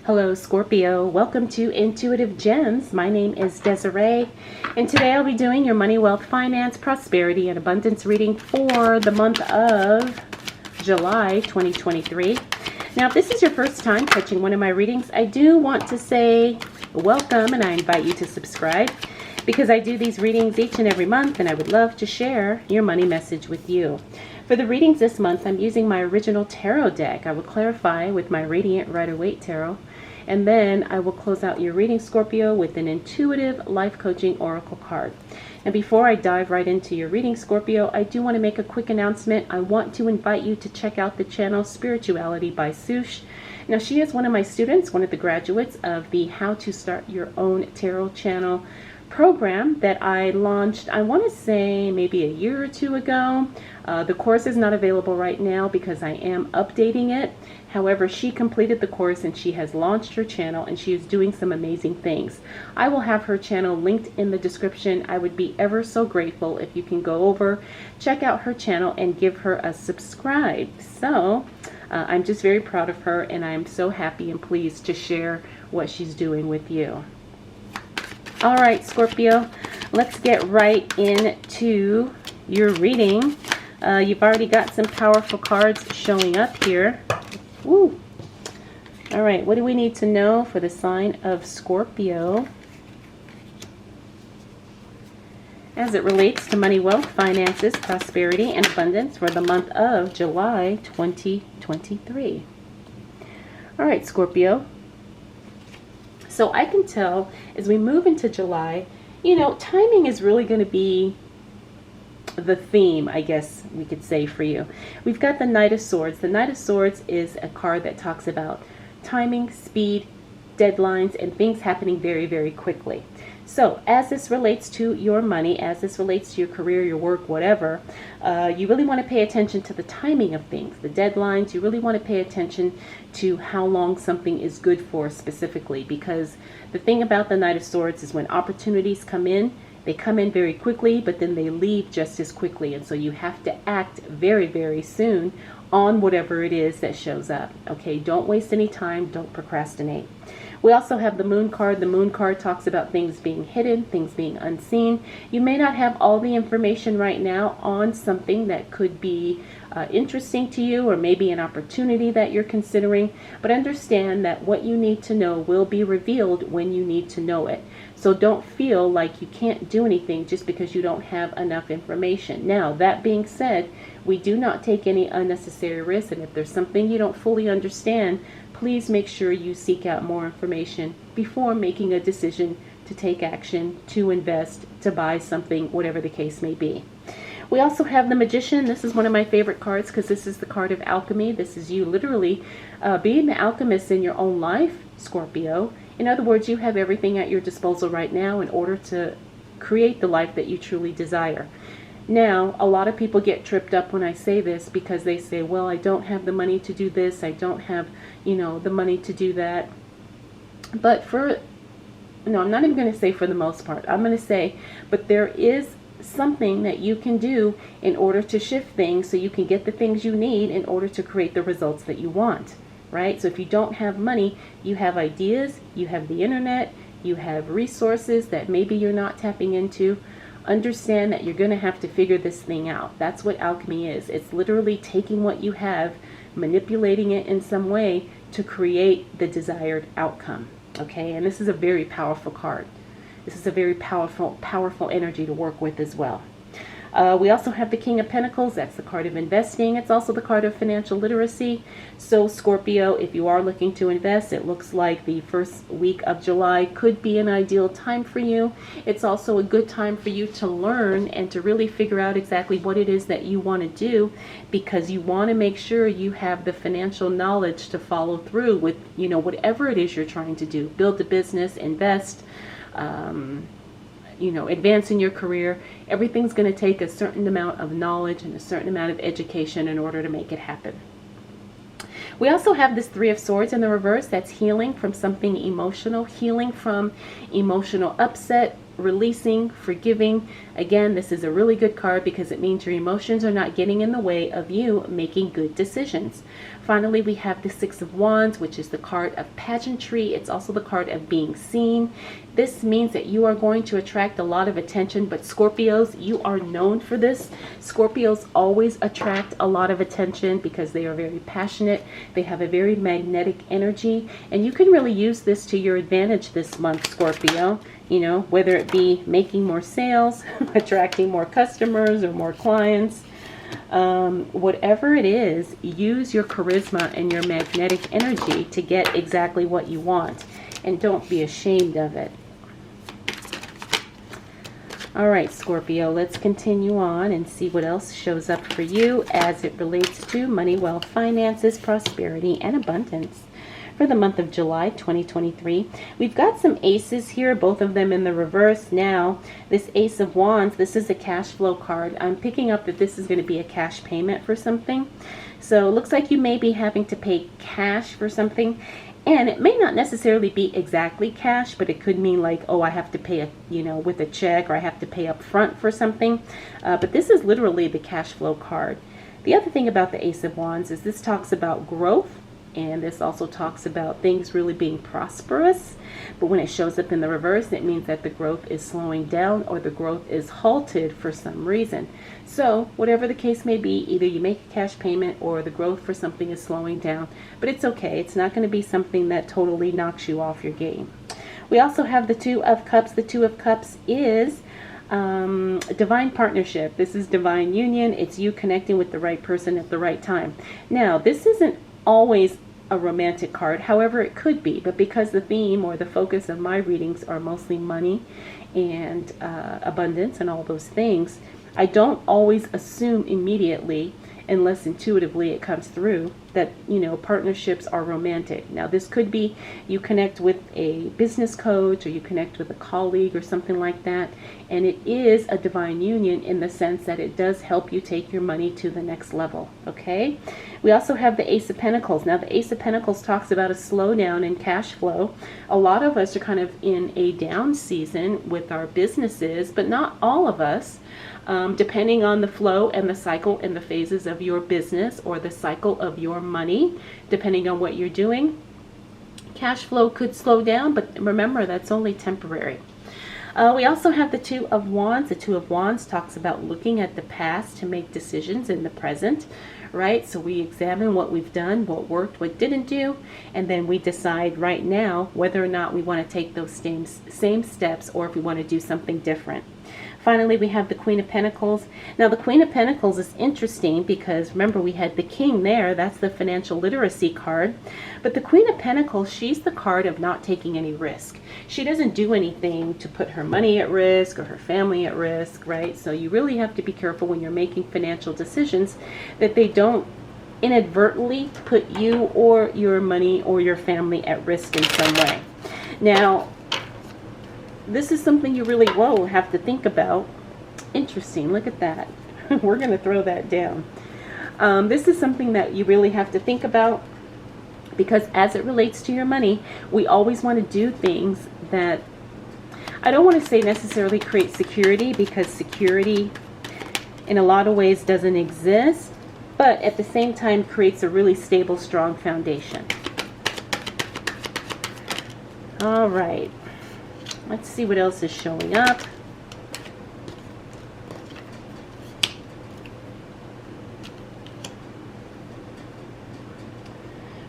Hello Scorpio, welcome to Intuitive Gems. My name is Desiree, and today I'll be doing your money, wealth, finance, prosperity, and abundance reading for the month of July 2023. Now, if this is your first time catching one of my readings, I do want to say welcome, and I invite you to subscribe because I do these readings each and every month, and I would love to share your money message with you. For the readings this month, I'm using my original tarot deck. I will clarify with my Radiant Rider-Waite Tarot, and then I will close out your reading, Scorpio, with an intuitive life coaching oracle card. And before I dive right into your reading, Scorpio, I do want to make a quick announcement. I want to invite you to check out the channel Spirituality by Soosh. Now, she is one of my students, one of the graduates of the How to Start Your Own Tarot channel program that I launched, I want to say maybe a year or two ago. The course is not available right now because I am updating it. However, she completed the course and she has launched her channel and she is doing some amazing things. I will have her channel linked in the description. I would be ever so grateful if you can go over, check out her channel, and give her a subscribe. So I'm just very proud of her, and I'm so happy and pleased to share what she's doing with you. All right, Scorpio, let's get right into your reading. You've already got some powerful cards showing up here. Woo. All right, what do we need to know for the sign of Scorpio as it relates to money, wealth, finances, prosperity, and abundance for the month of July 2023? All right, Scorpio. So I can tell as we move into July, you know, timing is really going to be the theme, I guess we could say, for you. We've got the Knight of Swords. The Knight of Swords is a card that talks about timing, speed, deadlines, and things happening very, very quickly. So as this relates to your money, as this relates to your career, your work, whatever, you really want to pay attention to the timing of things, the deadlines. You really want to pay attention to how long something is good for specifically, because the thing about the Knight of Swords is when opportunities come in, they come in very quickly, but then they leave just as quickly. And so you have to act very, very soon on whatever it is that shows up. Okay, don't waste any time. Don't procrastinate. We also have the Moon card. The Moon card talks about things being hidden, things being unseen. You may not have all the information right now on something that could be interesting to you, or maybe an opportunity that you're considering, but understand that what you need to know will be revealed when you need to know it. So don't feel like you can't do anything just because you don't have enough information. Now, that being said, we do not take any unnecessary risks, and if there's something you don't fully understand, please make sure you seek out more information before making a decision to take action, to invest, to buy something, whatever the case may be. We also have the Magician. This is one of my favorite cards because this is the card of alchemy. This is you literally being the alchemist in your own life, Scorpio. In other words, you have everything at your disposal right now in order to create the life that you truly desire. Now, a lot of people get tripped up when I say this because they say, well, I don't have the money to do this. I don't have, you know, the money to do that. But no, I'm not even going to say for the most part. I'm going to say, but there is something that you can do in order to shift things so you can get the things you need in order to create the results that you want, right? So if you don't have money, you have ideas, you have the internet, you have resources that maybe you're not tapping into. Understand that you're going to have to figure this thing out. That's what alchemy is. It's literally taking what you have, manipulating it in some way to create the desired outcome. Okay, and this is a very powerful card. This is a very powerful energy to work with as well. We also have the King of Pentacles. That's the card of investing. It's also the card of financial literacy. So Scorpio, if you are looking to invest, it looks like the first week of July could be an ideal time for you. It's also a good time for you to learn and to really figure out exactly what it is that you want to do, because you want to make sure you have the financial knowledge to follow through with, you know, whatever it is you're trying to do. Build a business, invest, you know, advance in your career. Everything's going to take a certain amount of knowledge and a certain amount of education in order to make it happen. We also have this Three of Swords in the reverse. That's healing from something emotional, healing from emotional upset, releasing, forgiving. Again, this is a really good card because it means your emotions are not getting in the way of you making good decisions. Finally, we have the Six of Wands, which is the card of pageantry. It's also the card of being seen. This means that you are going to attract a lot of attention, but Scorpios, you are known for this. Scorpios always attract a lot of attention because they are very passionate. They have a very magnetic energy, and you can really use this to your advantage this month, Scorpio. You know, whether it be making more sales, attracting more customers or more clients, whatever it is, use your charisma and your magnetic energy to get exactly what you want, and don't be ashamed of it. All right, Scorpio, let's continue on and see what else shows up for you as it relates to money, wealth, finances, prosperity, and abundance for the month of July 2023. We've got some aces here, both of them in the reverse. Now, this Ace of Wands, this is a cash flow card. I'm picking up that this is going to be a cash payment for something. So it looks like you may be having to pay cash for something. And it may not necessarily be exactly cash, but it could mean like, oh, I have to pay, with a check, or I have to pay up front for something. But this is literally the cash flow card. The other thing about the Ace of Wands is this talks about growth. And this also talks about things really being prosperous. But when it shows up in the reverse, it means that the growth is slowing down or the growth is halted for some reason. So whatever the case may be, either you make a cash payment or the growth for something is slowing down. But it's okay. It's not going to be something that totally knocks you off your game. We also have the Two of Cups. The Two of Cups is divine partnership. This is divine union. It's you connecting with the right person at the right time. Now, this isn't always a romantic card, however it could be, but because the theme or the focus of my readings are mostly money and abundance and all those things, I don't always assume immediately, unless intuitively it comes through, that partnerships are romantic. Now this could be you connect with a business coach, or you connect with a colleague or something like that, and it is a divine union in the sense that it does help you take your money to the next level. Okay, we also have the Ace of Pentacles. Now the Ace of Pentacles talks about a slowdown in cash flow. A lot of us are kind of in a down season with our businesses, but not all of us. Depending on the flow and the cycle and the phases of your business or the cycle of your money, depending on what you're doing, cash flow could slow down, but remember, that's only temporary. We also have the Two of Wands. The Two of Wands talks about looking at the past to make decisions in the present, right? So we examine what we've done, what worked, what didn't do, and then we decide right now whether or not we want to take those same steps, or if we want to do something different. Finally, we have the Queen of Pentacles. Now, the Queen of Pentacles is interesting because, remember, we had the King there. That's the financial literacy card. But the Queen of Pentacles, she's the card of not taking any risk. She doesn't do anything to put her money at risk or her family at risk, right? So you really have to be careful when you're making financial decisions that they don't inadvertently put you or your money or your family at risk in some way. Now, this is something you really will have to think about. Interesting, look at that. We're going to throw that down. This is something that you really have to think about, because as it relates to your money, we always want to do things that, I don't want to say necessarily create security, because security in a lot of ways doesn't exist, but at the same time creates a really stable, strong foundation. All right. Let's see what else is showing up.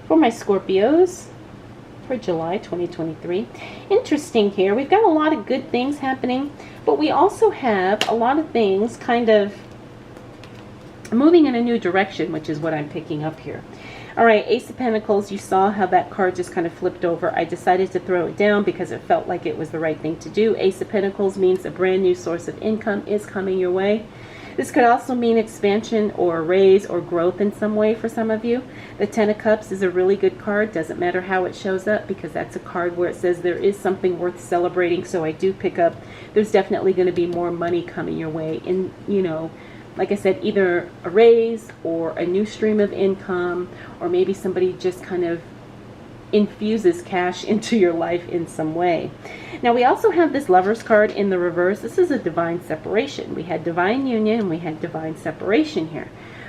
For my Scorpios for July 2023. Interesting here. We've got a lot of good things happening, but we also have a lot of things kind of moving in a new direction, which is what I'm picking up here. All right, Ace of Pentacles, you saw how that card just kind of flipped over. I decided to throw it down because it felt like it was the right thing to do. Ace of Pentacles means a brand new source of income is coming your way. This could also mean expansion or a raise or growth in some way for some of you. The Ten of Cups is a really good card. Doesn't matter how it shows up, because that's a card where it says there is something worth celebrating. So I do pick up, there's definitely going to be more money coming your way. And, like I said, either a raise or a new stream of income, or maybe somebody just kind of infuses cash into your life in some way. Now we also have this Lovers card in the reverse. This is a divine separation. We had divine union and we had divine separation here.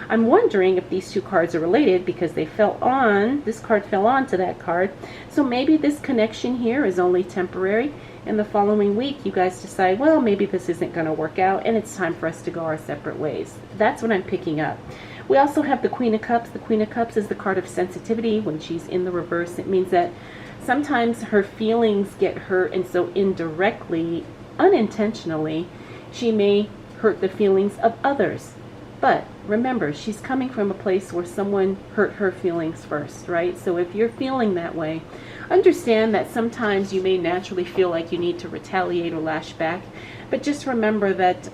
I'm wondering if these two cards are related because they fell on, this card fell on to that card. So maybe this connection here is only temporary, and the following week you guys decide, well, maybe this isn't going to work out and it's time for us to go our separate ways. That's what I'm picking up. We also have the Queen of Cups. The Queen of Cups is the card of sensitivity. When she's in the reverse, it means that sometimes her feelings get hurt, and so indirectly, unintentionally, she may hurt the feelings of others. But remember, she's coming from a place where someone hurt her feelings first, right? So if you're feeling that way, understand that sometimes you may naturally feel like you need to retaliate or lash back. But just remember that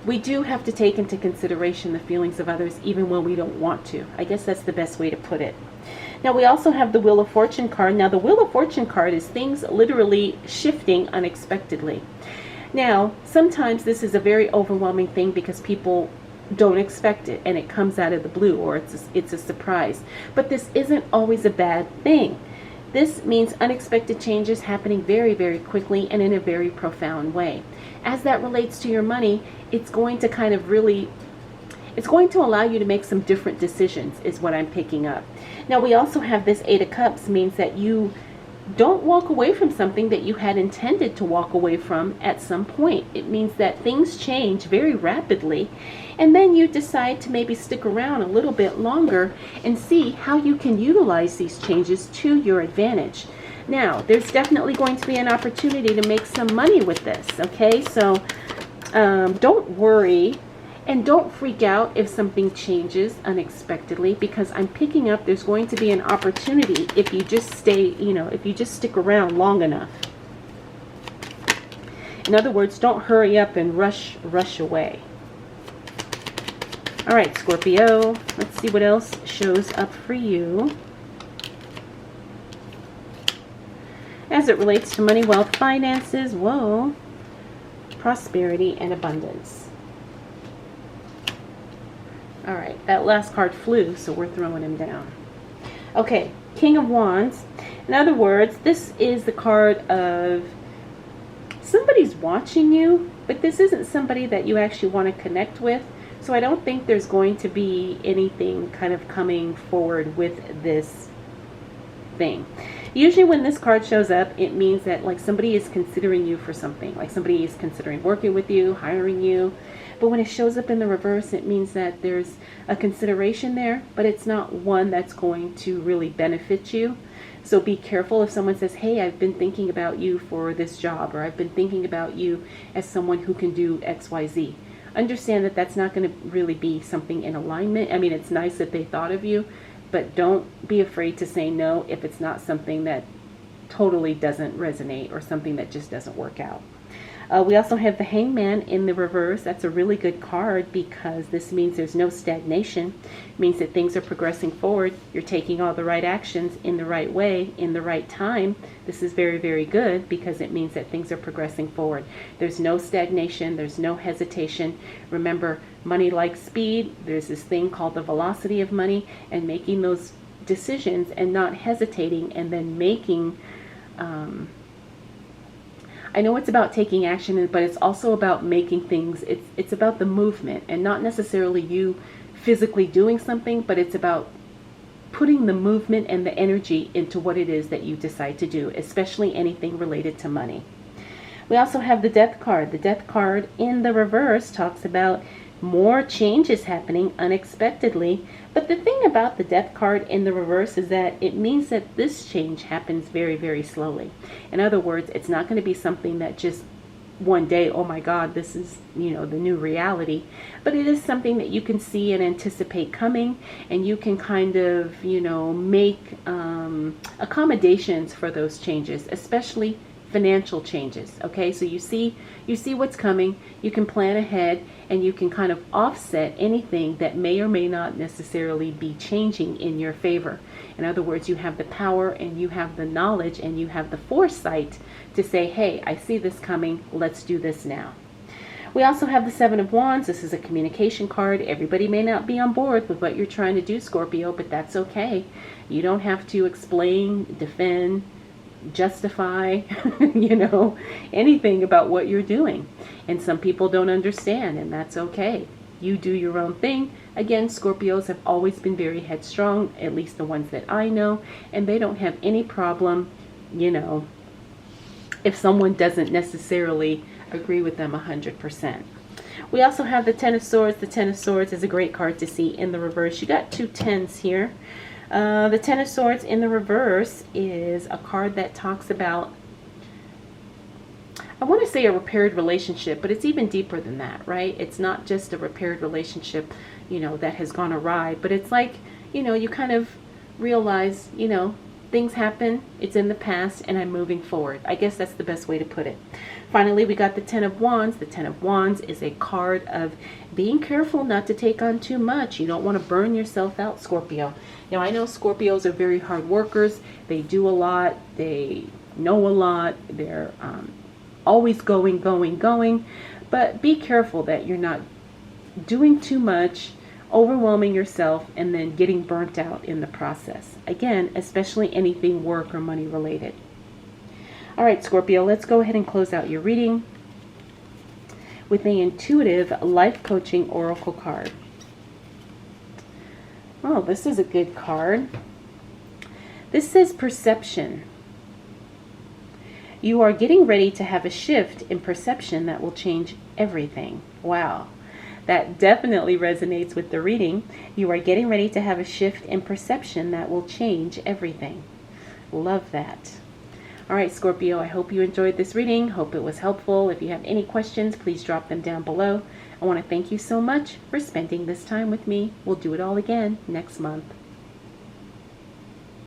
we do have to take into consideration the feelings of others even when we don't want to. I guess that's the best way to put it. Now we also have the Wheel of Fortune card. Now the Wheel of Fortune card is things literally shifting unexpectedly. Now, sometimes this is a very overwhelming thing because people don't expect it and it comes out of the blue, or it's a surprise. But this isn't always a bad thing. This means unexpected changes happening very, very quickly and in a very profound way. As that relates to your money, it's going to kind of really, it's going to allow you to make some different decisions is what I'm picking up. Now we also have this Eight of Cups, means that you don't walk away from something that you had intended to walk away from at some point. It means that things change very rapidly, and then you decide to maybe stick around a little bit longer and see how you can utilize these changes to your advantage. Now, there's definitely going to be an opportunity to make some money with this, okay? So don't worry. And don't freak out if something changes unexpectedly, because I'm picking up there's going to be an opportunity if you just stay, if you just stick around long enough. In other words, don't hurry up and rush away. All right, Scorpio, let's see what else shows up for you as it relates to money, wealth, finances, whoa, prosperity, and abundance. All right, that last card flew, so we're throwing him down. Okay, King of Wands. In other words, this is the card of somebody's watching you, but this isn't somebody that you actually want to connect with. So I don't think there's going to be anything kind of coming forward with this thing. Usually when this card shows up, it means that like somebody is considering you for something, like somebody is considering working with you, hiring you. But when it shows up in the reverse, it means that there's a consideration there, but it's not one that's going to really benefit you. So be careful if someone says, hey, I've been thinking about you for this job, or I've been thinking about you as someone who can do X, Y, Z. Understand that that's not going to really be something in alignment. I mean, it's nice that they thought of you, but don't be afraid to say no if it's not something that totally doesn't resonate or something that just doesn't work out. We also have the Hangman in the reverse. That's a really good card because this means there's no stagnation. It means that things are progressing forward. You're taking all the right actions in the right way, in the right time. This is very, very good because it means that things are progressing forward. There's no stagnation. There's no hesitation. Remember, money likes speed. There's this thing called the velocity of money, and making those decisions and not hesitating and then making I know it's about taking action, but it's also about making things, it's about the movement and not necessarily you physically doing something, but it's about putting the movement and the energy into what it is that you decide to do, especially anything related to money. We also have the Death card. The Death card in the reverse talks about more changes happening unexpectedly. But the thing about the Death card in the reverse is that it means that this change happens very, very slowly. In other words, it's not going to be something that just one day, oh my God, this is, the new reality. But it is something that you can see and anticipate coming, and you can kind of, make accommodations for those changes, especially financial changes. Okay, so you see what's coming, you can plan ahead, and you can kind of offset anything that may or may not necessarily be changing in your favor. In other words, you have the power and you have the knowledge and you have the foresight to say, hey, I see this coming, let's do this now. We also have the Seven of Wands. This is a communication card. Everybody may not be on board with what you're trying to do, Scorpio, but that's okay. You don't have to explain, defend, justify, anything about what you're doing. And some people don't understand, and that's okay. You do your own thing. Again, Scorpios have always been very headstrong, at least the ones that I know, and they don't have any problem, if someone doesn't necessarily agree with them 100%. We also have the Ten of Swords. The Ten of Swords is a great card to see in the reverse. You got two tens here. The Ten of Swords in the reverse is a card that talks about, I want to say a repaired relationship, but it's even deeper than that, right? It's not just a repaired relationship, that has gone awry, but it's like, you kind of realize, things happen, it's in the past, and I'm moving forward. I guess that's the best way to put it. Finally, we got the Ten of Wands. The Ten of Wands is a card of being careful not to take on too much. You don't want to burn yourself out, Scorpio. Now, I know Scorpios are very hard workers. They do a lot. They know a lot. They're always going. But be careful that you're not doing too much, overwhelming yourself, and then getting burnt out in the process. Again, especially anything work or money related. All right, Scorpio, let's go ahead and close out your reading with the Intuitive Life Coaching Oracle card. Oh, this is a good card. This says perception. You are getting ready to have a shift in perception that will change everything. Wow. That definitely resonates with the reading. You are getting ready to have a shift in perception that will change everything. Love that. All right, Scorpio, I hope you enjoyed this reading. Hope it was helpful. If you have any questions, please drop them down below. I want to thank you so much for spending this time with me. We'll do it all again next month.